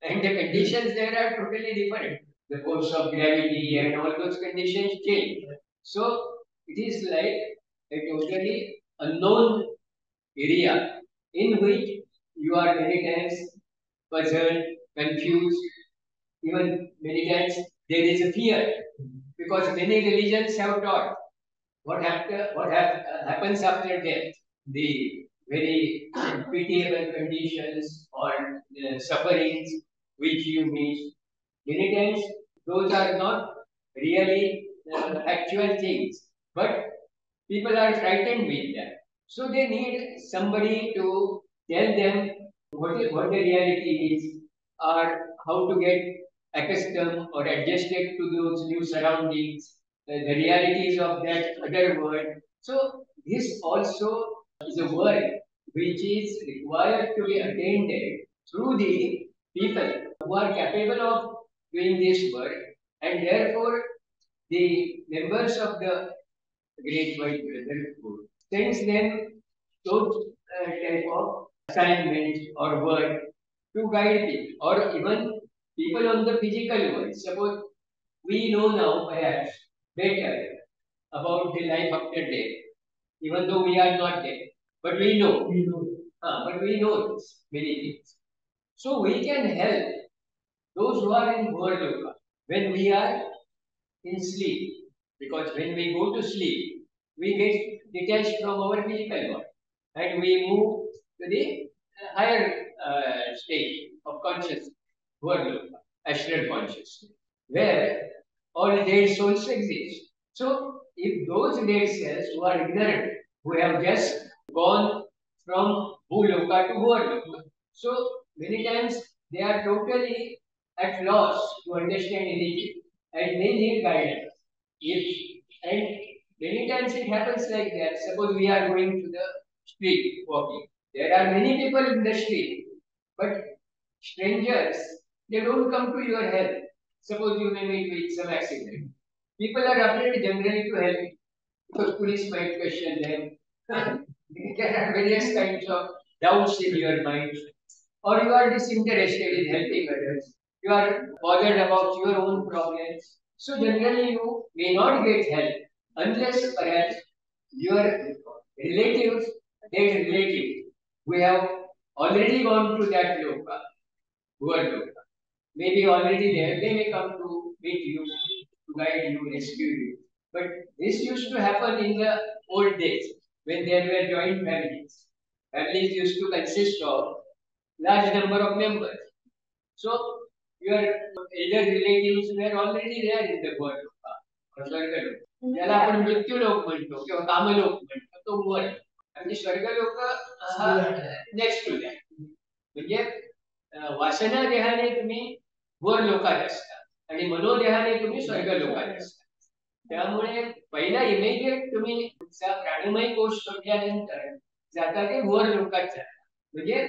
and the conditions there are totally different. The force of gravity and all those conditions change. So it is like a totally unknown area in which you are many times puzzled, confused, even many times there is a fear because many religions have taught what happens after death, the very pitiable conditions or sufferings which you meet. Many times those are not really actual things, but people are frightened with that. So they need somebody to tell them what the reality is or how to get accustomed or adjusted to those new surroundings, the realities of that other world. So this also is a work which is required to be attended through the people who are capable of doing this work and therefore the members of the Great White Brotherhood sends them those type of assignments or work to guide people or even people on the physical world. Suppose we know now perhaps better about the life after death, even though we are not dead. But we know. But we know this, many things. So we can help those who are in Bhurloka when we are in sleep. Because when we go to sleep, we get detached from our physical body and we move to the higher state of consciousness, Bhurloka, astral consciousness, where all dead souls exist. So if those dead cells who are ignorant, who have just gone from Bhuloka to Bhuloka, so many times they are totally at loss to understand anything and they need guidance. If and many times it happens like that. Suppose we are going to the street walking. There are many people in the street, but strangers, they don't come to your help. Suppose you may meet with some accident. People are afraid generally to help because police might question them. There are various kinds of doubts in your mind. Or you are disinterested in helping others. You are bothered about your own problems. So generally you may not get help unless perhaps your relatives, dead relative, who have already gone to that loka, poor loka, maybe already there, they may come to meet you, to guide you, rescue you. But this used to happen in the old days when there were joint families. Families used to consist of large number of members. So your elder relatives were already there in the world. स्वर्गलोक ज्याला आपण मृत्यूलोक म्हणतो किंवा कामलोक म्हणतो तो वर आणि स्वर्गलोक हा नेक्स्ट टू दॅट म्हणजे वासना देहाने तुम्ही वर लोकात असता आणि मनोदेहाने तुम्ही स्वर्ग लोकात असता त्यामुळे पहिला इमिजिएट तुम्ही तुमचा प्राणमय कोश सोडल्यानंतर जाता ते वर लोकात जाता म्हणजे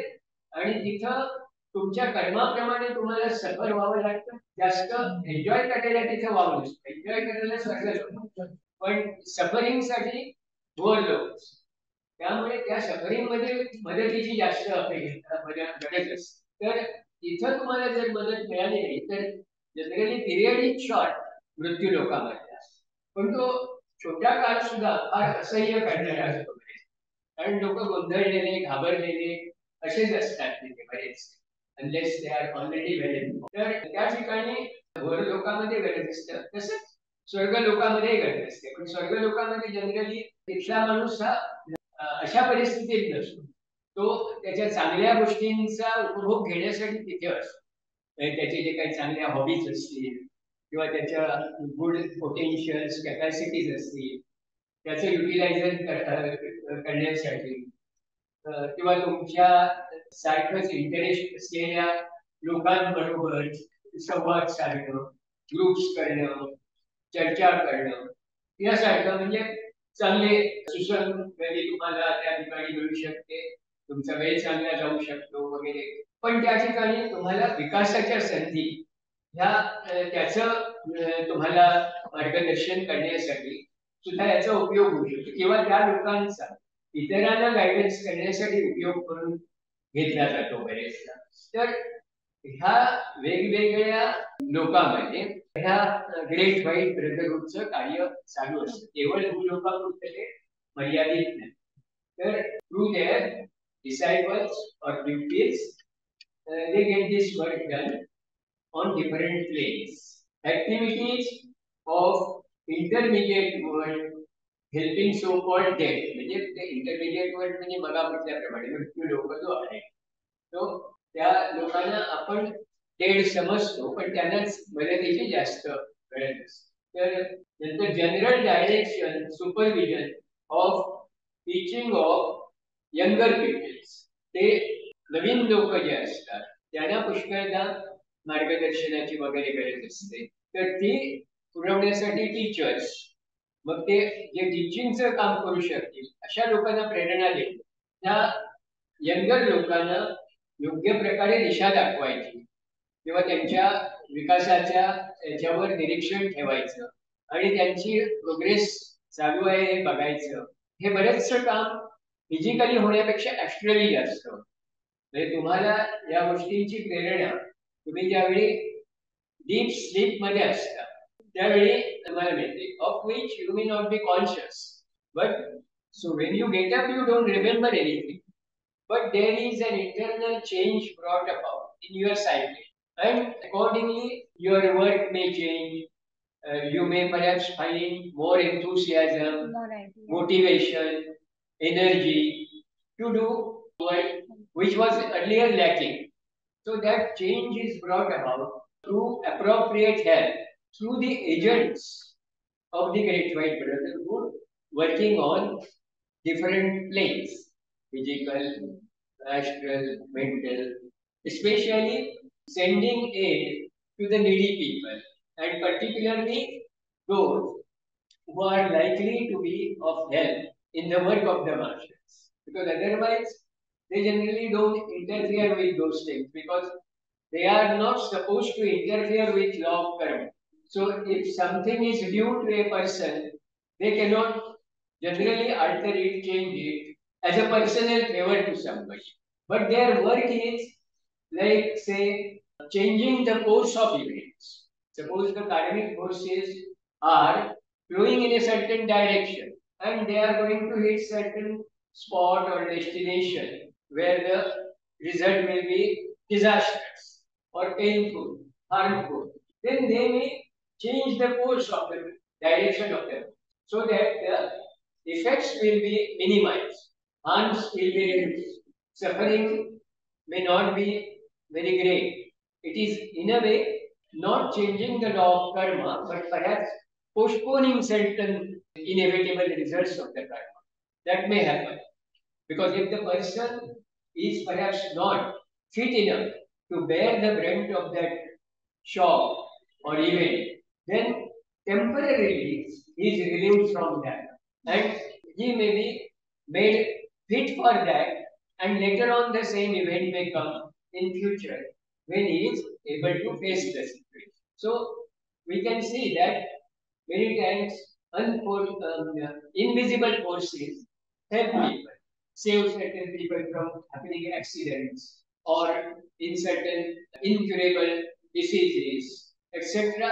आणि तिथं तुमच्या कर्माप्रमाणे तुम्हाला सफर व्हावं लागतं जास्त एन्जॉय करायला तिथं व्हावं नसतं एन्जॉय करायला स्वर्ग पण सफरिंग साठी वर लोक त्यामुळे त्या सफरिंग मध्ये मदतीची जास्त गरज असते तर इथं तुम्हाला जर मदत मिळाली नाही तर जनरली पिरियड इज शॉर्ट मृत्यू लोकांमध्ये पण तो छोटा काळ सुद्धा फार असह्य करणारा असतो कारण लोक गोंधळलेले घाबरलेले असेच असतात तिथे बरेच unless they are already well तर त्या ठिकाणी वर लोकांमध्ये गरज असतं तसंच स्वर्ग लोकांमध्ये गरज असते पण स्वर्ग लोकांमध्ये जनरली तिथला माणूस हा अशा परिस्थितीत नसतो तो त्याच्या चांगल्या गोष्टींचा उपभोग घेण्यासाठी तिथे असतो त्याचे जे काही चांगल्या हॉबीज असतील किंवा त्याच्या गुड पोटेन्शियल्स कॅपॅसिटीज असतील त्याचं युटिलायझन करण्यासाठी किंवा तुमच्या सारखंच इंटरेस्ट असलेल्या लोकांबरोबर संवाद साधणं ग्रुप्स करणं चर्चा करणं यासारखं म्हणजे चांगले सुसंगती तुम्हाला त्या ठिकाणी मिळू शकते तुमचा वेळ चांगला जाऊ शकतो वगैरे पण त्या ठिकाणी तुम्हाला विकासाच्या संधी ह्या त्याचं तुम्हाला मार्गदर्शन करण्यासाठी सुद्धा याचा उपयोग होऊ शकतो किंवा त्या लोकांचा इतरांना गायडन्स करण्यासाठी उपयोग करून घेतला जातो बरेचदा तर ह्या वेगवेगळ्या लोकांमध्ये ह्या ग्रेट व्हाईट ब्रदरहूडचं कार्य चालू असतं केवळ भूलोकापुरतं ते मर्यादित नाही तर थ्रू देअर डिसायपल्स और pupils they get this work done on different planes activities of intermediate world helping so called dead म्हणजे ते इंटरमिडिएट वर्ड म्हणजे मला म्हटल्याप्रमाणे मृत्यू लोक जो आहे तो त्या लोकांना आपण डेड समजतो पण त्यांनाच मदतीची जास्त गरज असते तर नंतर general direction supervision of teaching of younger peoples ते नवीन लोक जे असतात त्यांना पुष्कळदा मार्गदर्शनाची वगैरे गरज असते तर ती पुरवण्यासाठी टीचर्स मग ते जे टीचिंगचं काम करू शकतील अशा लोकांना प्रेरणा देतो त्या यंगर लोकांना योग्य प्रकारे दिशा दाखवायची किंवा त्यांच्या विकासाच्या याच्यावर निरीक्षण ठेवायचं आणि त्यांची प्रोग्रेस चालू आहे हे बघायचं हे बरेचसं काम फिजिकली होण्यापेक्षा ऍस्ट्रली जास्त म्हणजे तुम्हाला या गोष्टींची प्रेरणा तुम्ही ज्यावेळी डीप स्लीप मध्ये असता त्यावेळी तुम्हाला मिळते of which you may not be conscious but so when you get up you don't remember anything but there is an internal change brought about in your psyche and accordingly your work may change you may perhaps find more enthusiasm motivation energy to do work which was earlier lacking so that change is brought about through appropriate help through the agents of the Great White Brotherhood working on different planes, physical, astral, mental, especially sending aid to the needy people and particularly those who are likely to be of help in the work of the marshals. Because otherwise, they generally don't interfere with those things because they are not supposed to interfere with law of karma. So if something is due to a person, they cannot generally alter it, change it as a personal favor to somebody. But their work is like say changing the course of events. Suppose the karmic forces are flowing in a certain direction and they are going to hit certain spot or destination where the result will be disastrous or painful, harmful. Then they may change the course of the direction of the so that the effects will be minimized, harms will be reduced, suffering may not be very great. It is in a way not changing the law of karma, but perhaps postponing certain inevitable results of the karma. That may happen. Because if the person is perhaps not fit enough to bear the brunt of that shock or event, then temporarily he is relieved from that. And he may be made fit for that, and later on the same event may come in future when he is able to face the situation. So we can see that many times invisible forces help people, save certain people from happening accidents or in certain incurable diseases, etc.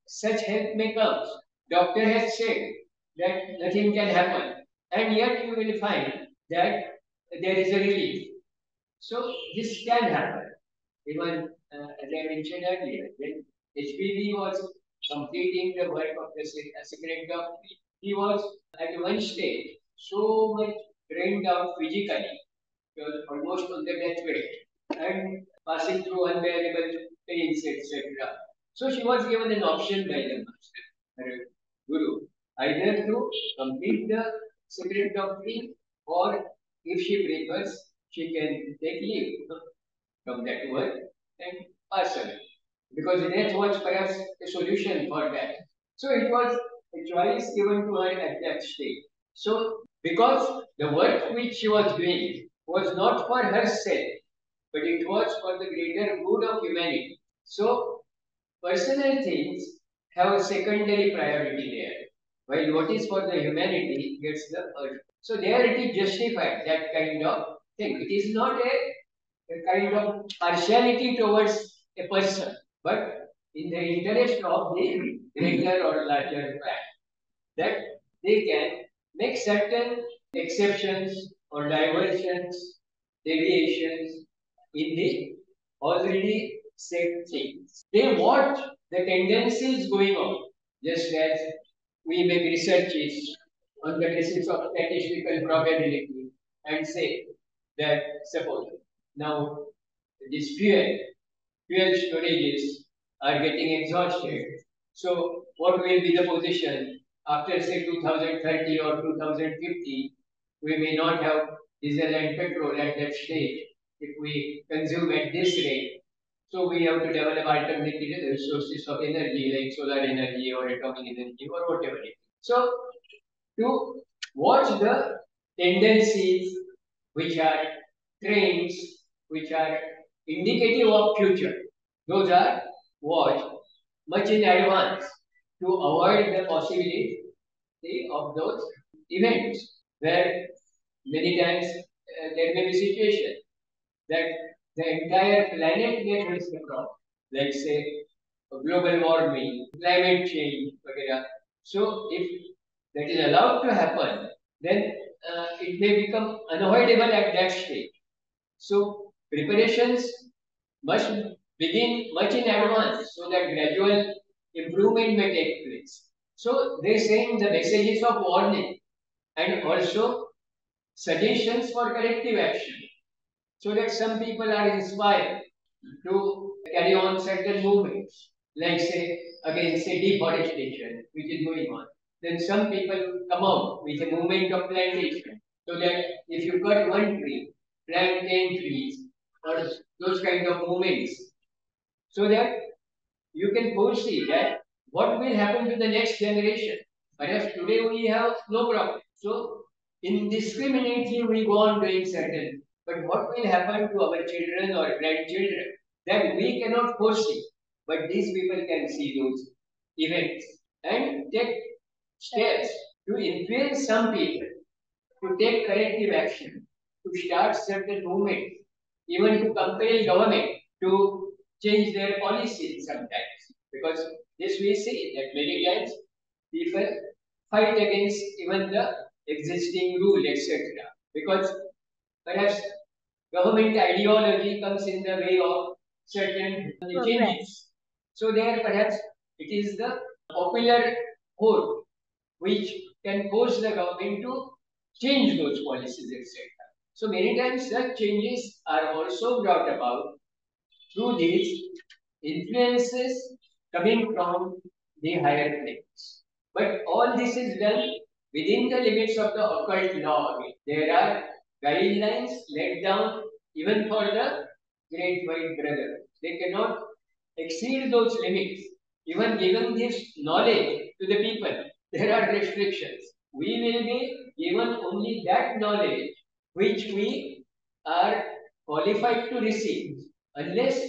Such help may come. Doctor has said that nothing can happen, and yet you will find that there is a relief. So this can happen. Even as I mentioned earlier, when HPV was completing the work of the secret doctrine, he was at one stage so much drained out physically, he was almost on the death bed and passing through unbearable pains, etc. So she was given an option by the master, her guru, either to complete the secret doctrine or if she prefers, she can take leave from that work and pass away. Because death was perhaps a solution for that. So it was a choice given to her at that stage. So because the work which she was doing was not for herself, but it was for the greater good of humanity. So personal things have a secondary priority there, while what is for the humanity gets the first. So there it is justified, that kind of thing. It is not a kind of partiality towards a person, but in the interest of the greater or larger fact that they can make certain exceptions or diversions, deviations in the already set things. They watch the tendencies going on, just as we make researches on the basis of statistical probability and say that suppose now this fuel storages are getting exhausted. So what will be the position after say 2030 or 2050? We may not have diesel and petrol at that stage if we consume at this rate. So we have to develop alternative sources of energy like solar energy or atomic energy or whatever it is. So to watch the tendencies which are trends which are indicative of future. Those are watched much in advance to avoid the possibility of those events where many times there may be situation that the entire planet gets risk from, like say global warming, climate change, etc. So if that is allowed to happen, then it may become unavoidable at that stage. So preparations must begin much in advance so that gradual improvement may take place. So they send the messages of warning and also suggestions for corrective action so that some people are inspired to carry on certain movements, like say against say deforestation, which is going on. then some people come out with a movement of plantation. So that if you cut one tree, plant 10 trees, or those kind of movements, so that you can foresee that what will happen to the next generation. Perhaps today we have no problem. So indiscriminately we go on doing certain, but what will happen to our children or grandchildren that we cannot foresee. But these people can see those events and take steps to influence some people to take corrective action, to start certain movements, even to compel government to change their policies sometimes. Because this we see that many times people fight against even the existing rule, etc. Because perhaps government ideology comes in the way of certain changes. So there perhaps it is the popular vote which can force the government to change those policies, etc. So many times such changes are also brought about through these influences coming from the higher planes. But all this is done within the limits of the occult law. There are guidelines laid down even for the great white brother. They cannot exceed those limits. Even giving this knowledge to the people, there are restrictions. We will be given only that knowledge which we are qualified to receive. Unless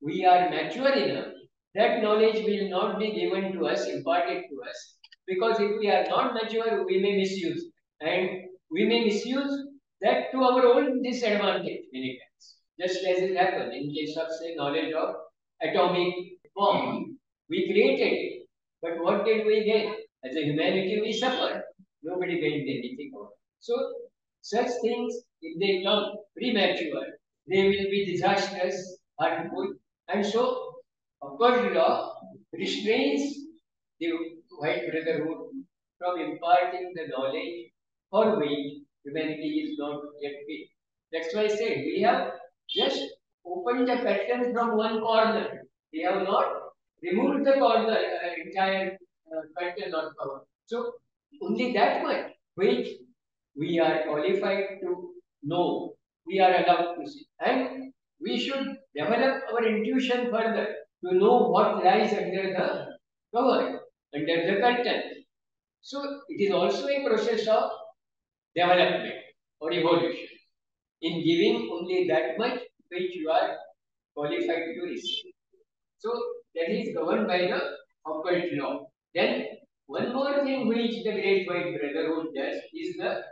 we are mature enough, that knowledge will not be given to us, imparted to us. Because if we are not mature, we may misuse. And we may misuse that to our own disadvantage many times. Just as it happened in case of, say, knowledge of atomic bomb. We created it. But what did we gain? As a humanity, we suffered. Nobody gained anything out of it. So, such things, if they come premature, they will be disastrous, harmful, and so, of course, law restrains the white brotherhood from imparting the knowledge for which humanity is not yet fit. That's why I said we have just opened the curtain from one corner. We have not removed the corner, entire curtain or cover. So only that much which we are qualified to know, we are allowed to see. And we should develop our intuition further to know what lies under the cover, under the curtain. So it is also a process of development or evolution in giving only that much which you are qualified to receive. So that is governed by the occult law. Then one more thing which the Great White Brotherhood does is the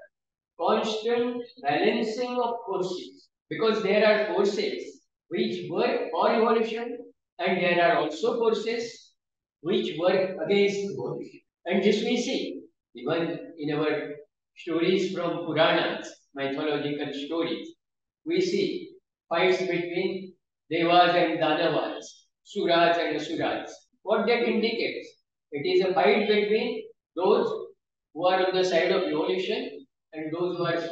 constant balancing of forces. Because there are forces which work for evolution and there are also forces which work against evolution. And this we see even in our stories from Puranas, mythological stories. We see fights between Devas and Danavas, Suras and Asuras. What that indicates? It is a fight between those who are on the side of evolution and those who are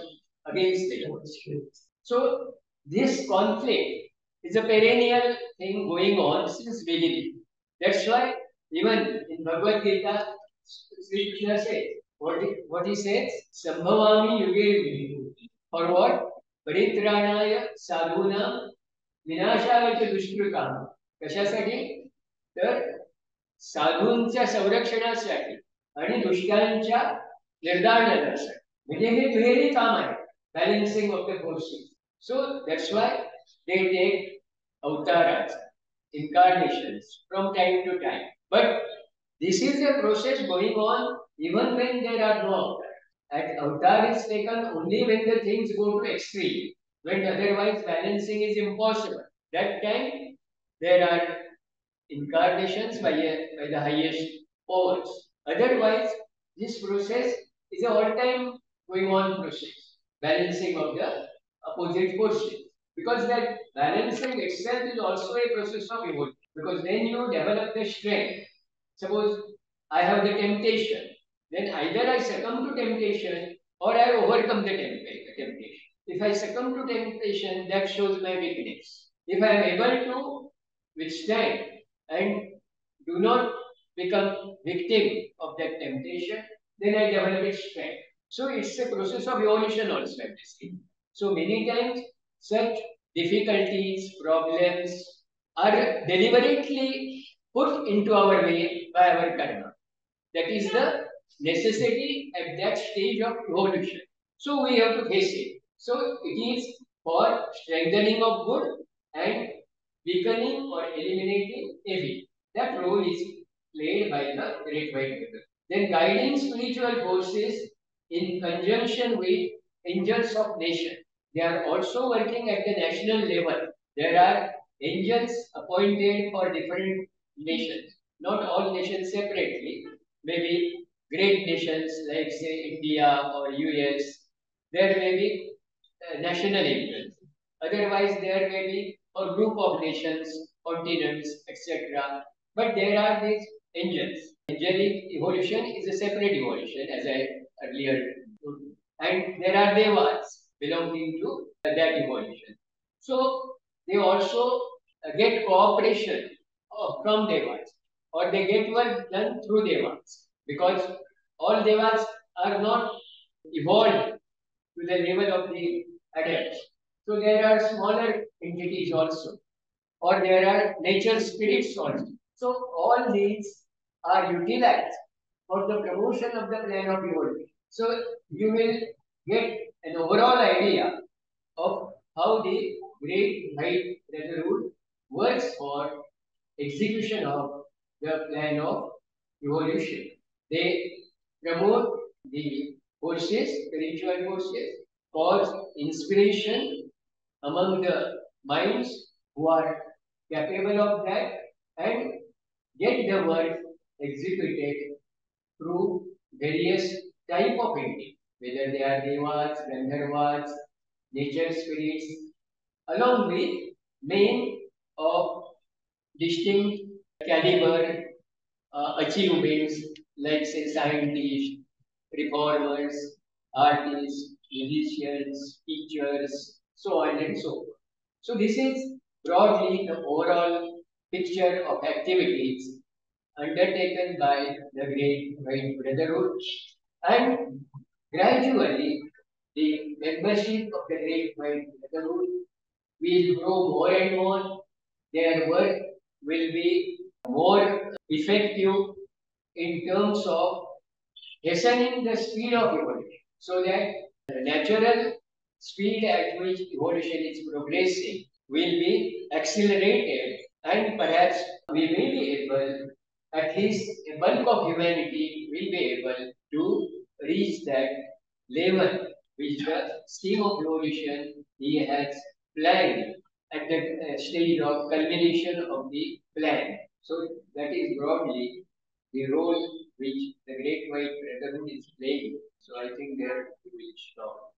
against the evolution. So this conflict is a perennial thing going on since beginning. That's why even in Bhagavad Gita, Sri Krishna says, what he says, Sambhavami yuge yuge. For what? परित्राणाय साधूना विनाशाय दुष्कृताम कशासाठी तर साधूंच्या संरक्षणासाठी आणि दुष्टांच्या निर्दारणासाठी म्हणजे हे दुहेरी काम आहे balancing of the forces so that's why they take अवतारास incarnations from time to time but this is a process going on even when there are no avatars. And avatar is taken only when the things go to extreme, when otherwise balancing is impossible. That time there are incarnations by the highest powers. Otherwise, this process is a all-time going on process, balancing of the opposite forces. Because that balancing itself is also a process of evolution. Because then you develop the strength. Suppose I have the temptation, then either I succumb to temptation or I overcome the temptation. If I succumb to temptation, that shows my weakness. If I am able to withstand and do not become victim of that temptation, then I develop its strength. So it's a process of evolution also at this stage. So many times such difficulties, problems are deliberately put into our way by our karma. That is the necessity at that stage of evolution. So we have to face it. So it is for strengthening of good and weakening or eliminating evil. That role is played by the Great White Mother. Then guiding spiritual forces in conjunction with angels of nation. They are also working at the national level. There are angels appointed for different nations, not all nations separately. Maybe great nations like say India or US, there may be national angels. Otherwise, there may be a group of nations, continents, etc. But there are these angels. Angelic evolution is a separate evolution, as I earlier told. And there are devas belonging to that evolution. So they also get cooperation from devas, or they get work done through devas, because all devas are not evolved to the level of the adults. So there are smaller entities also, or there are nature spirits also. So all these are utilized for the promotion of the plan of evolution. So you will get an overall idea of how the Great White Brotherhood works for execution of the plan of evolution. They promote the forces, spiritual forces, cause inspiration among the minds who are capable of that, and get the work executed through various type of entities, whether they are devas, gandharvas, nature spirits, along with men of distinct caliber achievements like say scientists, reformers, artists, musicians, teachers, so on and so forth. So this is broadly the overall picture of activities undertaken by the Great White Brotherhood, and gradually the membership of the Great White Brotherhood will grow more and more. Their work will be more effective in terms of hastening the speed of evolution, so that the natural speed at which evolution is progressing will be accelerated, and perhaps we may be able, at least a bulk of humanity will be able to reach that level which the scheme of evolution he has planned at the stage of culmination of the plan. So that is broadly the role which the Great White Brotherhood is playing. So I think there we will stop.